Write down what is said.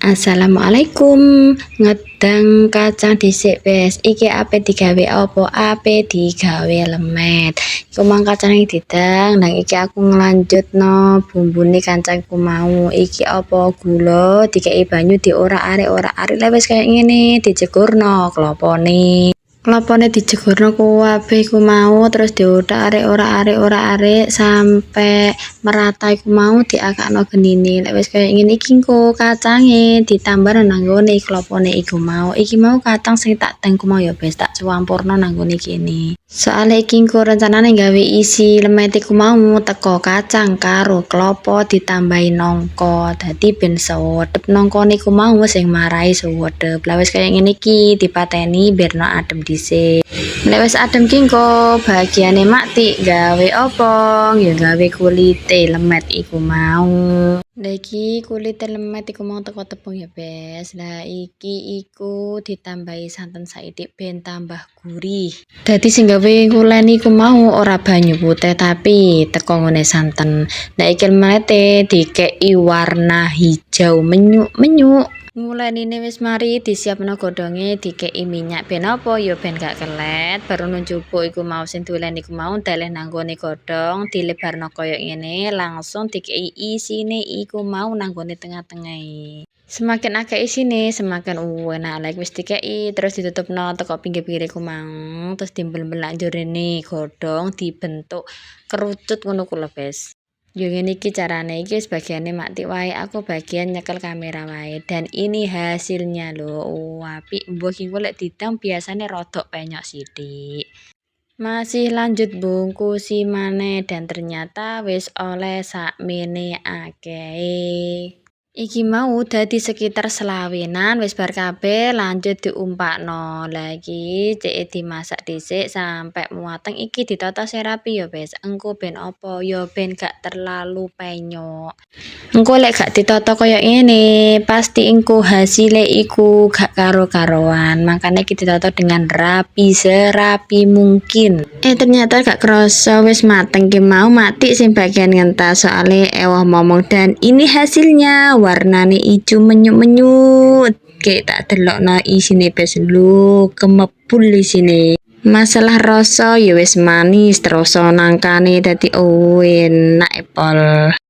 Assalamualaikum, ngedang kacang dhisik wis. Iki ape digawe apa? Ape digawe lemet. Iku mang kacang didang, nang iki aku nglanjutno bumbune kancangku mau. Iki apa gula, dikei banyu diorak-arik wis kaya ngene, dijegurno klopone. Klopone dijegurno kabeh iku mau terus diorak-arik sampai merata iku mau diakakno genine. Lek wis kaya ngene iki engko kacange ditambah nang nggone klopone iku mau. Iki mau kacang sing tak dang ku mau ya wis tak campurno nang nggone kene. Soale iki engko rencanane gawe isi lemet iku mau teko kacang karo klopo ditambahi nangka. Dadi ben sewedep nangkane iku mau sing marai sewedep. Lah wis kaya ngene iki dipateni biarno adem dhisik. Lek wis adem ki engko bagiane makti gawe opo? Ya gawe kulite lemet iku mau. Lah iki kulite lemet iku mau teko tepung ya bes. Lah iki iku ditambahi santen saidik ben tambah gurih. Dadi sing gawe kuleni iku mau ora banyu putih tapi teko ngene santen. Lah iki melete dikei warna hijau menyuk. Ngulenine wis mari disiapno godhonge dikei minyak ben apa ya ben gak kelet. Baru njupuk iku mau sing dulen iku mau daleh nang gone godhong dilebarno koyo ngene langsung dikei isine iku mau nang gone tengah-tengahe. Semakin akeh isine semakin enak. Lek wis dikei terus ditutupno teko pinggir-pinggir iku mau terus dimbel-mbelak njurene godhong dibentuk kerucut ngono ku lho bes. Yo ngene iki carane iki sebagiannya makti wae aku bagian nyekel kamera wae dan ini hasilnya loh apik mbok iki lek didang biasanya rodok penyok sithik. Masih lanjut bungkusi maneh dan ternyata wis oleh sakmene akeh. Iki mau dadi sekitar selawenan wis bar kabeh lanjut diumpakno. Lagi cek dimasak dhisik sampai muateng iki ditata rapi ya wis. Engko ben apa ya ben gak terlalu penyok. Engko lek gak ditata kaya ngene, pasti engko hasile iku gak karo-karoan. Makanya iki ditata dengan rapi serapi mungkin. Ternyata gak kerasa wis mateng ki mau mati sing bagian ngentas soale ewah momong dan ini hasilnya warnane ijo menyut-menyut. Kayak tak delokno isine bes lu kemepul isine. Masalah rasa ya wis manis terus nangkane dadi enak pol.